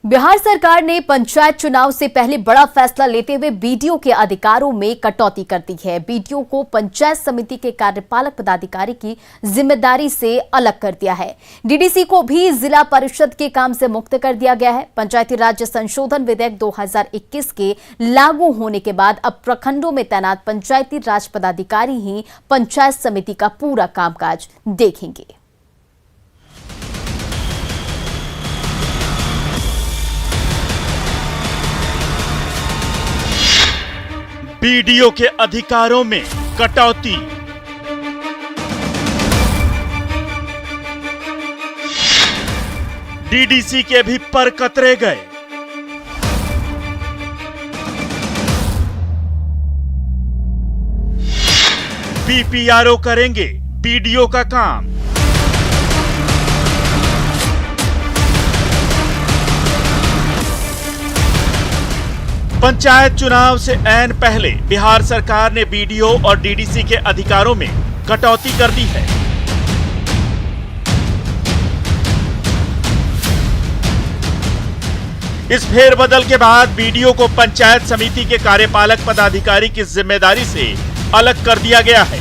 बिहार सरकार ने पंचायत चुनाव से पहले बड़ा फैसला लेते हुए बीडीओ के अधिकारों में कटौती कर दी है। बीडीओ को पंचायत समिति के कार्यपालक पदाधिकारी की जिम्मेदारी से अलग कर दिया है। डीडीसी को भी जिला परिषद के काम से मुक्त कर दिया गया है। पंचायती राज संशोधन विधेयक 2021 के लागू होने के बाद अब प्रखंडों में तैनात पंचायती राज पदाधिकारी ही पंचायत समिति का पूरा कामकाज देखेंगे। बीडीओ के अधिकारों में कटौती। डीडीसी के भी पर कतरे गए। बीपीआरओ करेंगे बीडीओ का काम। पंचायत चुनाव से ऐन पहले बिहार सरकार ने बीडीओ और डीडीसी के अधिकारों में कटौती कर दी है। इस फेरबदल के बाद बीडीओ को पंचायत समिति के कार्यपालक पदाधिकारी की जिम्मेदारी से अलग कर दिया गया है।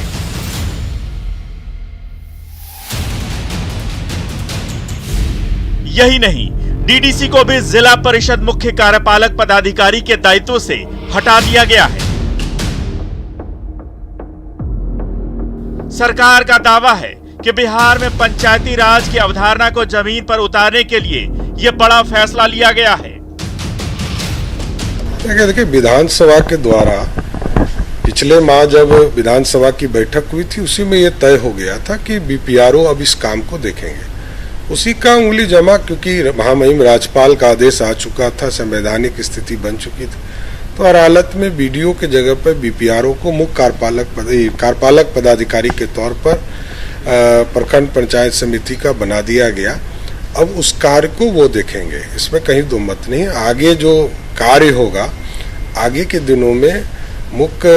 यही नहीं, डीडीसी को भी जिला परिषद मुख्य कार्यपालक पदाधिकारी के दायित्व से हटा दिया गया है। सरकार का दावा है कि बिहार में पंचायती राज की अवधारणा को जमीन पर उतारने के लिए यह बड़ा फैसला लिया गया है। देखिए, विधानसभा के द्वारा पिछले माह जब विधानसभा की बैठक हुई थी, उसी में यह तय हो गया था कि बीपीआरओ अब इस काम को देखेंगे। उसी का उंगली जमा, क्योंकि महामहिम राज्यपाल का आदेश आ चुका था, संवैधानिक स्थिति बन चुकी थी, तो हर हालत में बीडीओ के जगह पर बीपीआरओ को मुख्य कार्यपालक पदाधिकारी के तौर पर प्रखंड पंचायत समिति का बना दिया गया। अब उस कार्य को वो देखेंगे, इसमें कहीं दो मत नहीं। आगे जो कार्य होगा, आगे के दिनों में मुख्य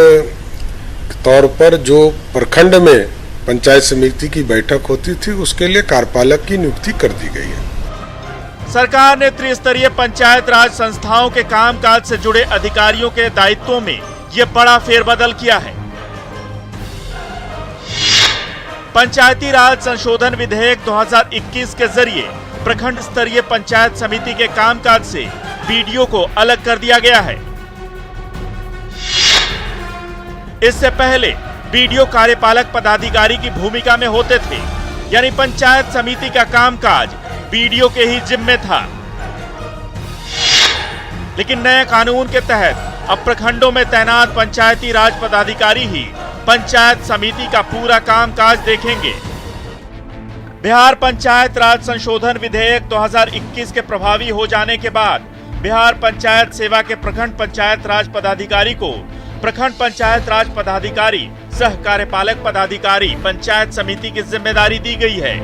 तौर पर जो प्रखंड में पंचायत समिति की बैठक होती थी, उसके लिए कार्यपालक की नियुक्ति कर दी गई है। सरकार ने त्रिस्तरीय पंचायत राज संस्थाओं के कामकाज से जुड़े अधिकारियों के दायित्वों में यह बड़ा फेरबदल किया है। पंचायती राज संशोधन विधेयक 2021 के जरिए प्रखंड स्तरीय पंचायत समिति के कामकाज से बीडीओ को अलग कर दिया गया है। इससे पहले बीडीओ कार्यपालक पदाधिकारी की भूमिका में होते थे, यानी पंचायत समिति का कामकाज बीडीओ के ही जिम्मे था। लेकिन नए कानून के तहत अब प्रखंडों में तैनात पंचायती राज पदाधिकारी ही पंचायत समिति का पूरा कामकाज देखेंगे। बिहार पंचायत राज संशोधन विधेयक 2021 के प्रभावी हो जाने के बाद बिहार पंचायत सेवा के प्रखंड पंचायत राज पदाधिकारी को प्रखंड पंचायत राज पदाधिकारी सह कार्यपालक पदाधिकारी पंचायत समिति की जिम्मेदारी दी गई है।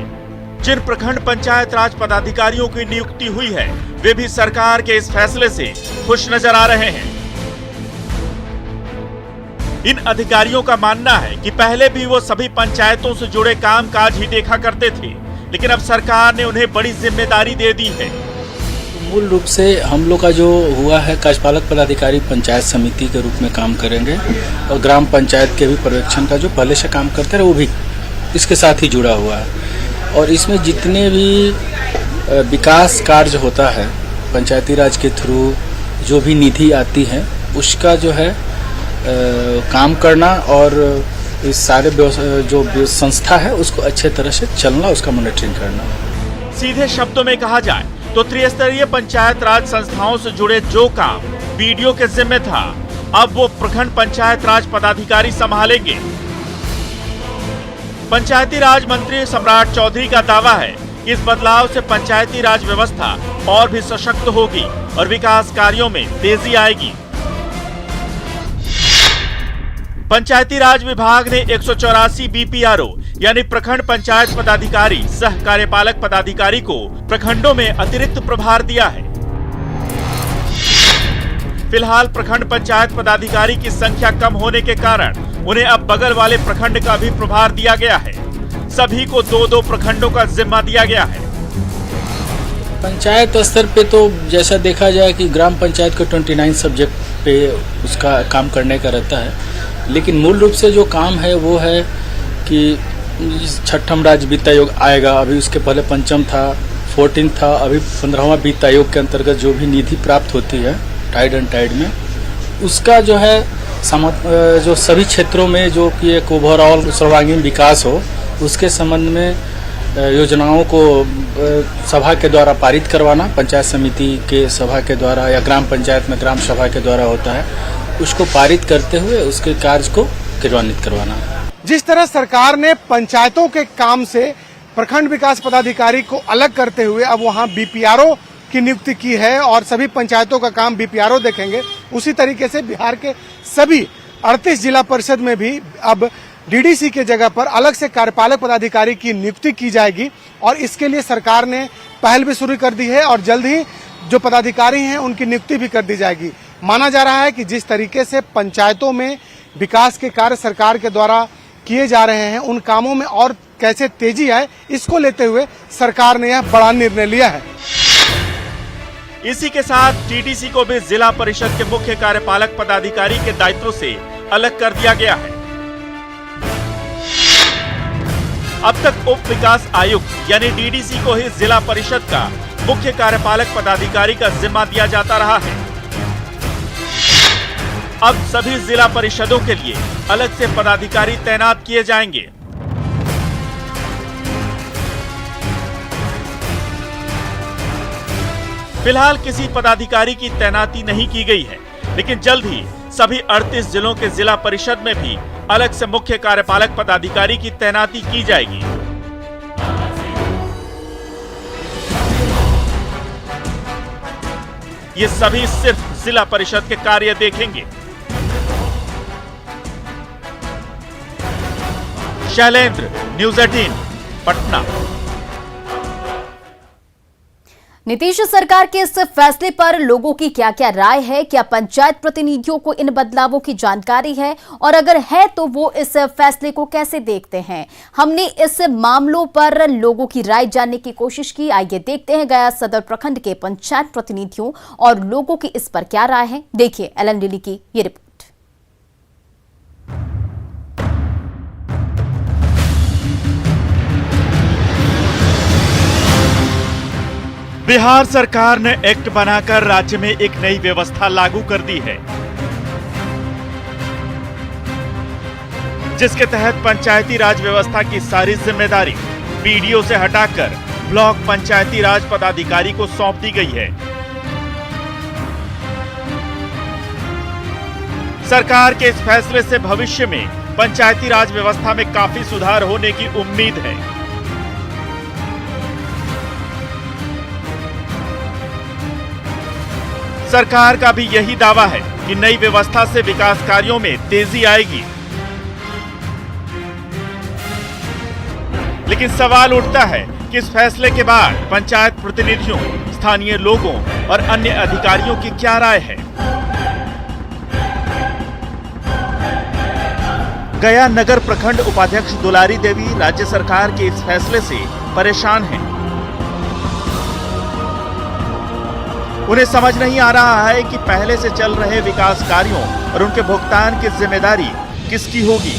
जिन प्रखंड पंचायत राज पदाधिकारियों की नियुक्ति हुई है, वे भी सरकार के इस फैसले से खुश नजर आ रहे हैं। इन अधिकारियों का मानना है कि पहले भी वो सभी पंचायतों से जुड़े कामकाज ही देखा करते थे, लेकिन अब सरकार ने उन्हें बड़ी जिम्मेदारी दे दी है। मूल रूप से हम लोग का जो हुआ है, कार्यपालक पदाधिकारी पंचायत समिति के रूप में काम करेंगे और ग्राम पंचायत के भी पर्यवेक्षण का जो पहले से काम करते रहे वो भी इसके साथ ही जुड़ा हुआ है। और इसमें जितने भी विकास कार्य होता है पंचायती राज के थ्रू, जो भी निधि आती है, उसका जो है काम करना और इस सारे जो संस्था है उसको अच्छे तरह से चलना, उसका मॉनिटरिंग करना। सीधे शब्दों में कहा जाए तो त्रिस्तरीय पंचायत राज संस्थाओं से जुड़े जो काम बीडीओ के जिम्मे था, अब वो प्रखंड पंचायत राज पदाधिकारी संभालेंगे। पंचायती राज मंत्री सम्राट चौधरी का दावा है कि इस बदलाव से पंचायती राज व्यवस्था और भी सशक्त होगी और विकास कार्यों में तेजी आएगी। पंचायती राज विभाग ने 184 बीपीआरओ यानी प्रखंड पंचायत पदाधिकारी सह कार्यपालक पदाधिकारी को प्रखंडों में अतिरिक्त प्रभार दिया है। फिलहाल प्रखंड पंचायत पदाधिकारी की संख्या कम होने के कारण उन्हें अब बगल वाले प्रखंड का भी प्रभार दिया गया है। सभी को 2-2 प्रखंडों का जिम्मा दिया गया है। पंचायत स्तर पे तो जैसा देखा जाए कि ग्राम पंचायत को 29 सब्जेक्ट पे उसका काम करने का रहता है, लेकिन मूल रूप से जो काम है वो है कि छठम राज्य वित्त आयोग आएगा, अभी उसके पहले पंचम था, 14 था, अभी 15वां वित्त आयोग के अंतर्गत जो भी निधि प्राप्त होती है टाइड एंड टाइड में, उसका जो है जो सभी क्षेत्रों में जो कि एक ओवरऑल सर्वांगीण विकास हो, उसके संबंध में योजनाओं को सभा के द्वारा पारित करवाना, पंचायत समिति के सभा के द्वारा या ग्राम पंचायत में ग्राम सभा के द्वारा होता है, उसको पारित करते हुए उसके कार्य को क्रियान्वित करवाना। जिस तरह सरकार ने पंचायतों के काम से प्रखंड विकास पदाधिकारी को अलग करते हुए अब वहां बीपीआरओ की नियुक्ति की है और सभी पंचायतों का काम बीपीआरओ देखेंगे, उसी तरीके से बिहार के सभी 38 जिला परिषद में भी अब डीडीसी के जगह पर अलग से कार्यपालक पदाधिकारी की नियुक्ति की जाएगी और इसके लिए सरकार ने पहल भी शुरू कर दी है और जल्द ही जो पदाधिकारी हैं उनकी नियुक्ति भी कर दी जाएगी। माना जा रहा है कि जिस तरीके से पंचायतों में विकास के कार्य सरकार के द्वारा किए जा रहे हैं, उन कामों में और कैसे तेजी आए, इसको लेते हुए सरकार ने यह बड़ा निर्णय लिया है। इसी के साथ टीडीसी को भी जिला परिषद के मुख्य कार्यपालक पदाधिकारी के दायित्व से अलग कर दिया गया है। अब तक उप विकास आयुक्त यानी डीडीसी को ही जिला परिषद का मुख्य कार्यपालक पदाधिकारी का जिम्मा दिया जाता रहा है। अब सभी जिला परिषदों के लिए अलग से पदाधिकारी तैनात किए जाएंगे। फिलहाल किसी पदाधिकारी की तैनाती नहीं की गई है, लेकिन जल्द ही सभी 38 जिलों के जिला परिषद में भी अलग से मुख्य कार्यपालक पदाधिकारी की तैनाती की जाएगी। ये सभी सिर्फ जिला परिषद के कार्य देखेंगे। शैलेंद्र, न्यूज़ 18, पटना। नीतीश सरकार के इस फैसले पर लोगों की क्या क्या राय है? क्या पंचायत प्रतिनिधियों को इन बदलावों की जानकारी है और अगर है तो वो इस फैसले को कैसे देखते हैं? हमने इस मामलों पर लोगों की राय जानने की कोशिश की। आइए देखते हैं गया सदर प्रखंड के पंचायत प्रतिनिधियों और लोगों की इस पर क्या राय है। देखिए एलन लिली की ये रिपोर्ट। बिहार सरकार ने एक्ट बनाकर राज्य में एक नई व्यवस्था लागू कर दी है, जिसके तहत पंचायती राज व्यवस्था की सारी जिम्मेदारी बीडीओ से हटाकर ब्लॉक पंचायती राज पदाधिकारी को सौंप दी गई है। सरकार के इस फैसले से भविष्य में पंचायती राज व्यवस्था में काफी सुधार होने की उम्मीद है। सरकार का भी यही दावा है कि नई व्यवस्था से विकास कार्यों में तेजी आएगी। लेकिन सवाल उठता है कि इस फैसले के बाद पंचायत प्रतिनिधियों, स्थानीय लोगों और अन्य अधिकारियों की क्या राय है। गया नगर प्रखंड उपाध्यक्ष दुलारी देवी राज्य सरकार के इस फैसले से परेशान हैं। उन्हें समझ नहीं आ रहा है कि पहले से चल रहे विकास कार्यों और उनके भुगतान की जिम्मेदारी किसकी होगी।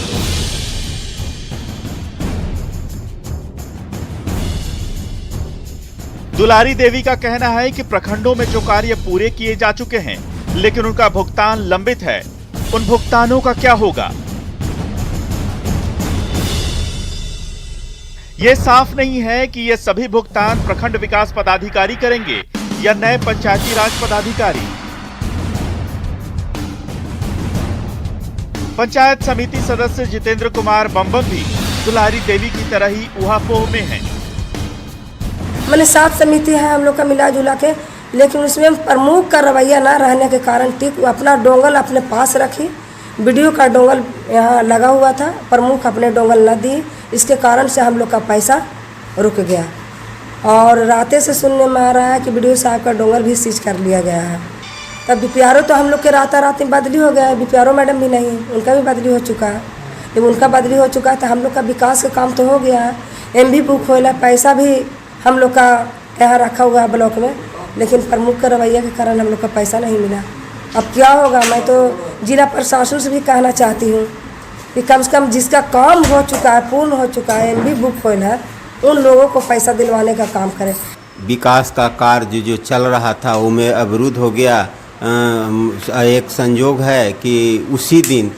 दुलारी देवी का कहना है कि प्रखंडों में जो कार्य पूरे किए जा चुके हैं, लेकिन उनका भुगतान लंबित है। उन भुगतानों का क्या होगा? ये साफ नहीं है कि ये सभी भुगतान प्रखंड विकास पदाधिकारी करेंगे या नए पंचायती राज पदाधिकारी। पंचायत समिति सदस्य जितेंद्र कुमार बम्बम भी दुलारी देवी की तरह ही ऊहापोह में हैं। मैंने 7 समिति है हम लोग का मिला जुला के, लेकिन उसमें प्रमुख का रवैया ना रहने के कारण टिक अपना डोंगल अपने पास रखी। वीडियो का डोंगल यहाँ लगा हुआ था, प्रमुख अपने डोंगल न दी, इसके कारण से हम लोग का पैसा रुक गया। और रातें से सुनने में आ रहा है कि वीडियो साहब का डोंगल भी सीज कर लिया गया है। तब बीपीआरओ तो हम लोग के रात में बदली हो गया है, बीपीआरओ मैडम भी नहीं, उनका भी बदली हो चुका है। जब उनका बदली हो चुका है तो हम लोग का विकास का काम तो हो गया है, एमवी बुक होला, पैसा भी हम लोग का यहाँ रखा हुआ है ब्लॉक में, लेकिन प्रमुख का रवैया के कारण हम लोग का पैसा नहीं मिला। अब क्या होगा, मैं तो जिला प्रशासन से भी कहना चाहती हूँ कि कम से कम जिसका काम हो चुका है, पूर्ण हो चुका है, MB बुक होल है, उन लोगों को पैसा दिलवाने का काम करें। विकास का कार्य जो चल रहा था वो में अवरुद्ध हो गया। एक संजोग है कि उसी दिन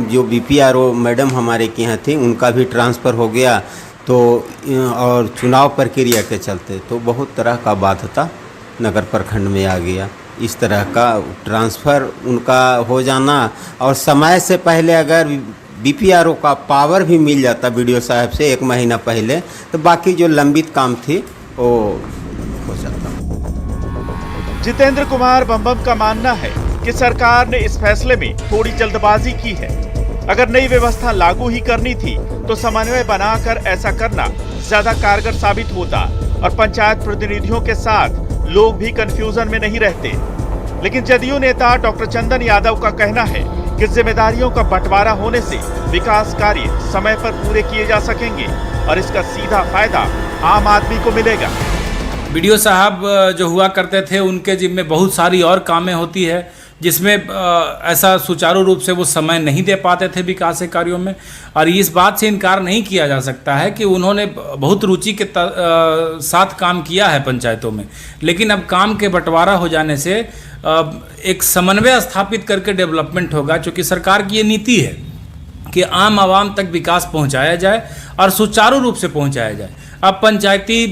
जो BPRO मैडम हमारे के यहाँ थी उनका भी ट्रांसफ़र हो गया, तो और चुनाव प्रक्रिया के चलते तो बहुत तरह का बाध्यता नगर प्रखंड में आ गया। इस तरह का ट्रांसफ़र उनका हो जाना और समय से पहले अगर BPRO का पावर भी मिल जाता BDO साहब से 1 महीना पहले, तो बाकी जो लंबित काम थी वो हो जाता। जितेंद्र कुमार बम्बम का मानना है कि सरकार ने इस फैसले में थोड़ी जल्दबाजी की है। अगर नई व्यवस्था लागू ही करनी थी तो समन्वय बनाकर ऐसा करना ज्यादा कारगर साबित होता और पंचायत प्रतिनिधियों के साथ लोग भी कंफ्यूजन में नहीं रहते। लेकिन जदयू नेता डॉक्टर चंदन यादव का कहना है कि जिम्मेदारियों का बंटवारा होने से विकास कार्य समय पर पूरे किए जा सकेंगे और इसका सीधा फायदा आम आदमी को मिलेगा। BDO साहब जो हुआ करते थे उनके जिम्मे बहुत सारी और कामें होती है जिसमें ऐसा सुचारू रूप से वो समय नहीं दे पाते थे विकास के कार्यों में। और इस बात से इनकार नहीं किया जा सकता है कि उन्होंने बहुत रुचि के साथ काम किया है पंचायतों में, लेकिन अब काम के बंटवारा हो जाने से एक समन्वय स्थापित करके डेवलपमेंट होगा, क्योंकि सरकार की ये नीति है कि आम आवाम तक विकास पहुंचाया जाए और सुचारू रूप से पहुंचाया जाए। अब पंचायती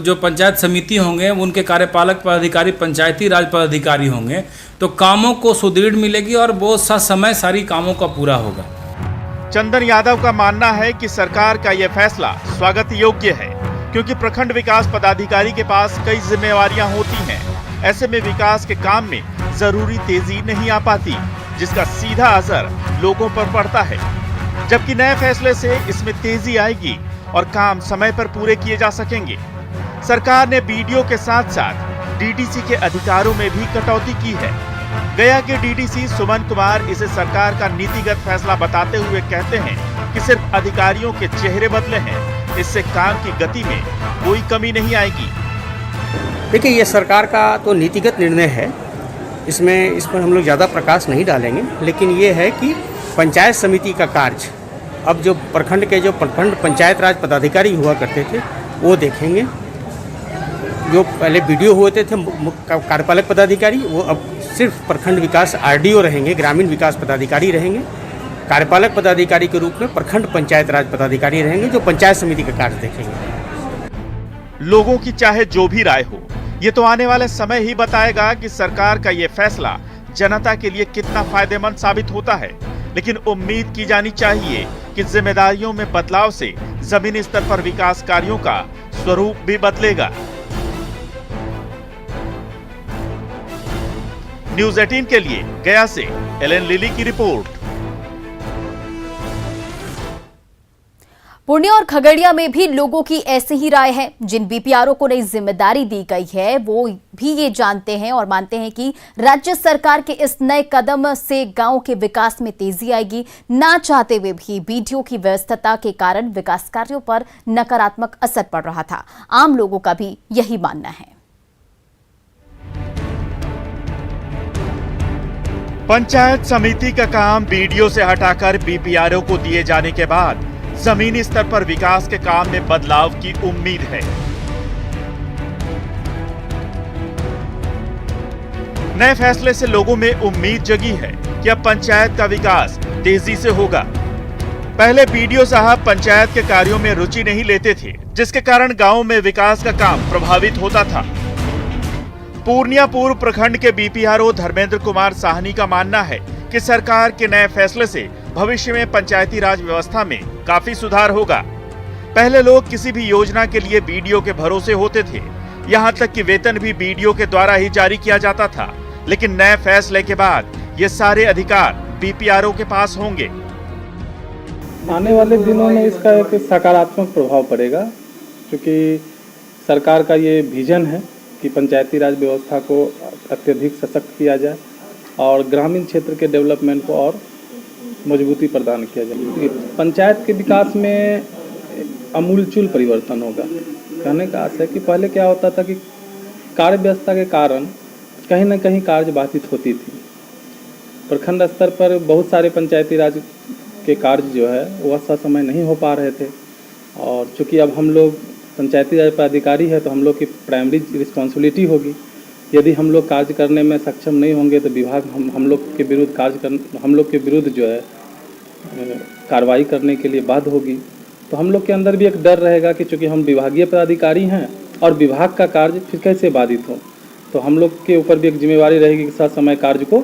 जो पंचायत समिति होंगे उनके कार्यपालक पदाधिकारी पंचायती राज पदाधिकारी होंगे, तो कामों को सुदृढ़ मिलेगी और वो समय सारी कामों का पूरा होगा। चंदन यादव का मानना है कि सरकार का यह फैसला स्वागत योग्य है, क्योंकि प्रखंड विकास पदाधिकारी के पास कई जिम्मेवारियां होती हैं। ऐसे में विकास के काम में जरूरी तेजी नहीं आ पाती, जिसका सीधा असर लोगों पर पड़ता है। जबकि नए फैसले से इसमें तेजी आएगी और काम समय पर पूरे किए जा सकेंगे। सरकार ने BDO के साथ साथ DDC के अधिकारों में भी कटौती की है। गया के DDC सुमन कुमार इसे सरकार का नीतिगत फैसला बताते हुए कहते हैं कि सिर्फ अधिकारियों के चेहरे बदले हैं, इससे काम की गति में कोई कमी नहीं आएगी। देखिए, ये सरकार का तो नीतिगत निर्णय है, इसमें इस पर हम लोग ज़्यादा प्रकाश नहीं डालेंगे, लेकिन ये है कि पंचायत समिति का कार्य अब जो प्रखंड के जो प्रखंड पंचायत राज पदाधिकारी हुआ करते थे वो देखेंगे। जो पहले BDO हुए थे कार्यपालक पदाधिकारी, वो अब सिर्फ प्रखंड विकास RDO रहेंगे, ग्रामीण विकास पदाधिकारी रहेंगे। कार्यपालक पदाधिकारी के रूप में प्रखंड पंचायत राज पदाधिकारी रहेंगे, जो पंचायत समिति का कार्य देखेंगे। लोगों की चाहे जो भी राय हो, ये तो आने वाले समय ही बताएगा कि सरकार का ये फैसला जनता के लिए कितना फायदेमंद साबित होता है। लेकिन उम्मीद की जानी चाहिए कि जिम्मेदारियों में बदलाव से जमीनी स्तर पर विकास कार्यों का स्वरूप भी बदलेगा। न्यूज़ 18 के लिए गया से एलन लिली की रिपोर्ट। पूर्णिया और खगड़िया में भी लोगों की ऐसी ही राय है। जिन BPRO को नई जिम्मेदारी दी गई है वो भी ये जानते हैं और मानते हैं कि राज्य सरकार के इस नए कदम से गांव के विकास में तेजी आएगी। ना चाहते हुए भी BDO की व्यस्तता के कारण विकास कार्यों पर नकारात्मक असर पड़ रहा था। आम लोगों का भी यही मानना है। पंचायत समिति का काम BDO से हटाकर BPRO को दिए जाने के बाद जमीनी स्तर पर विकास के काम में बदलाव की उम्मीद है। नए फैसले से लोगों में उम्मीद जगी है कि अब पंचायत का विकास तेजी से होगा। पहले BDO साहब पंचायत के कार्यों में रुचि नहीं लेते थे, जिसके कारण गांव में विकास का काम प्रभावित होता था। पूर्णिया पूर्व प्रखंड के BPRO धर्मेंद्र कुमार साहनी का मानना है कि सरकार के नए फैसले से भविष्य में पंचायती राज व्यवस्था में काफी सुधार होगा। पहले लोग किसी भी योजना के लिए BDO के भरोसे होते थे, यहाँ तक कि वेतन भी BDO के द्वारा ही जारी किया जाता था। लेकिन नए फैसले के बाद ये सारे अधिकार BPRO के पास होंगे। आने वाले दिनों में इसका एक सकारात्मक प्रभाव पड़ेगा, क्योंकि सरकार का ये विजन है कि पंचायती राज व्यवस्था को अत्यधिक सशक्त किया जाए और ग्रामीण क्षेत्र के डेवलपमेंट को और मजबूती प्रदान किया जाए। पंचायत के विकास में अमूलचूल परिवर्तन होगा। कहने का आशय है कि पहले क्या होता था कि कार्य व्यवस्था के कारण कहीं ना कहीं कार्य बाधित होती थी। प्रखंड स्तर पर बहुत सारे पंचायती राज के कार्य जो है वह ससमय नहीं हो पा रहे थे, और चूँकि अब हम लोग पंचायती राज पदाधिकारी है तो हम लोग की प्राइमरी रिस्पॉन्सिबिलिटी होगी। यदि हम लोग कार्य करने में सक्षम नहीं होंगे तो विभाग हम लोग के विरुद्ध जो है कार्रवाई करने के लिए बाध्य होगी। तो हम लोग के अंदर भी एक डर रहेगा कि चूँकि हम विभागीय पदाधिकारी हैं और विभाग का कार्य फिर कैसे बाधित हो, तो हम लोग के ऊपर भी एक जिम्मेवारी रहेगी कि समय कार्य को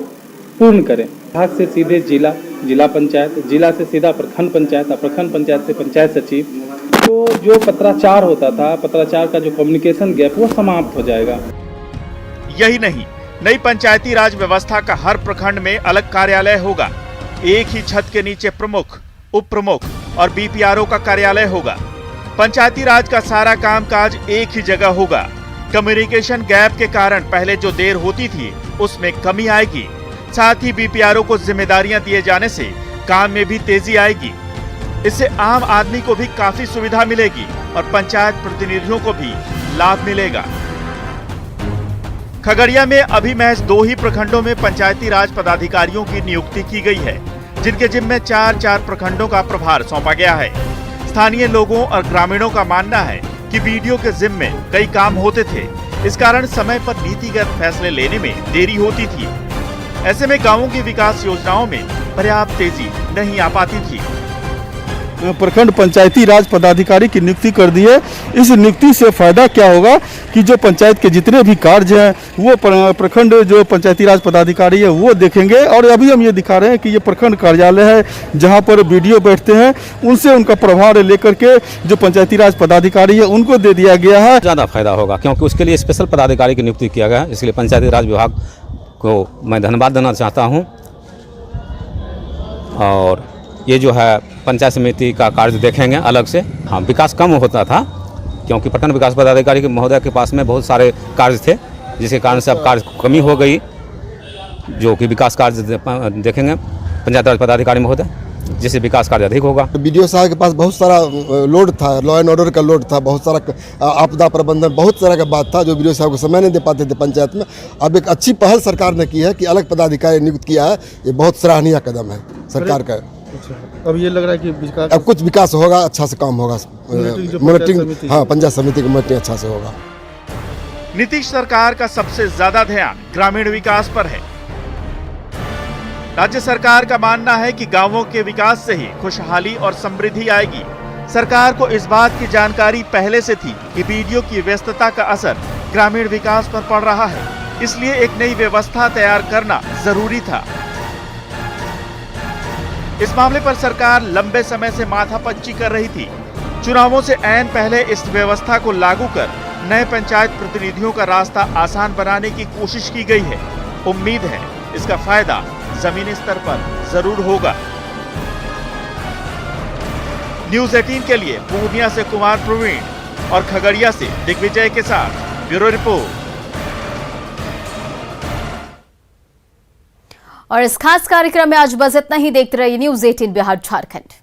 पूर्ण करें। विभाग से सीधे जिला पंचायत, जिला से सीधा प्रखंड पंचायत, प्रखंड पंचायत से पंचायत सचिव, तो जो पत्राचार होता था, पत्राचार का जो कम्युनिकेशन गैप वो समाप्त हो जाएगा। यही नहीं, नई पंचायती राज व्यवस्था का हर प्रखंड में अलग कार्यालय होगा। एक ही छत के नीचे प्रमुख, उप प्रमुख और बीपीआरओ का कार्यालय होगा। पंचायती राज का सारा कामकाज एक ही जगह होगा। कम्युनिकेशन गैप के कारण पहले जो देर होती थी उसमें कमी आएगी। साथ ही बीपीआरओ को जिम्मेदारियां दिए जाने से काम में भी तेजी आएगी। इससे आम आदमी को भी काफी सुविधा मिलेगी और पंचायत प्रतिनिधियों को भी लाभ मिलेगा। खगड़िया में अभी महज 2 ही प्रखंडों में पंचायती राज पदाधिकारियों की नियुक्ति की गई है, जिनके जिम्मे 4 प्रखंडों का प्रभार सौंपा गया है। स्थानीय लोगों और ग्रामीणों का मानना है कि बीडीओ के जिम्मे कई काम होते थे, इस कारण समय पर नीतिगत फैसले लेने में देरी होती थी। ऐसे में गांवों की विकास योजनाओं में पर्याप्त तेजी नहीं आ पाती थी। प्रखंड पंचायती राज पदाधिकारी की नियुक्ति कर दी है। इस नियुक्ति से फायदा क्या होगा कि जो पंचायत के जितने भी कार्य हैं वो प्रखंड जो पंचायती राज पदाधिकारी है वो देखेंगे। और अभी हम ये दिखा रहे हैं कि ये प्रखंड कार्यालय है जहां पर बीडीओ बैठते हैं, उनसे उनका प्रभार लेकर के जो पंचायती राज पदाधिकारी है उनको दे दिया गया है। ज़्यादा फायदा होगा क्योंकि उसके लिए स्पेशल पदाधिकारी की नियुक्ति किया गया है। इसलिए पंचायती राज विभाग को मैं धन्यवाद देना चाहता हूँ। और ये जो है पंचायत समिति का कार्य देखेंगे अलग से। हाँ, विकास कम होता था क्योंकि प्रखंड विकास पदाधिकारी के महोदय के पास में बहुत सारे कार्य थे, जिसके कारण से अब कार्य कमी हो गई, जो कि विकास कार्य देखेंगे पंचायत राज पदाधिकारी महोदय, जिससे विकास कार्य अधिक होगा। बीडीओ साहब के पास बहुत सारा लोड था, लॉ एंड ऑर्डर का लोड था, बहुत सारा आपदा प्रबंधन, बहुत सारा का बात था जो बीडीओ साहब को समय नहीं दे पाते थे पंचायत में। अब एक अच्छी पहल सरकार ने की है कि अलग पदाधिकारी नियुक्त किया है, ये बहुत सराहनीय कदम है सरकार का। अब ये लग रहा है कि विकास, अब कुछ विकास होगा, अच्छा से काम होगा, मॉनिटरिंग, हाँ पंचायत समिति की मॉनिटरिंग अच्छा से होगा। नीतीश सरकार का सबसे ज्यादा ध्यान ग्रामीण विकास पर है। राज्य सरकार का मानना है कि गांवों के विकास से ही खुशहाली और समृद्धि आएगी। सरकार को इस बात की जानकारी पहले से थी कि बीडीओ की व्यस्तता का असर ग्रामीण विकास पर पड़ रहा है, इसलिए एक नई व्यवस्था तैयार करना जरूरी था। इस मामले पर सरकार लंबे समय से माथापच्ची कर रही थी। चुनावों से ऐन पहले इस व्यवस्था को लागू कर नए पंचायत प्रतिनिधियों का रास्ता आसान बनाने की कोशिश की गई है। उम्मीद है इसका फायदा जमीनी स्तर पर जरूर होगा। न्यूज़ 18 के लिए पूर्णिया से कुमार प्रवीण और खगड़िया से दिग्विजय के साथ ब्यूरो रिपोर्ट। और इस खास कार्यक्रम में आज बस इतना ही। देखते रहिए न्यूज़ 18 बिहार झारखंड।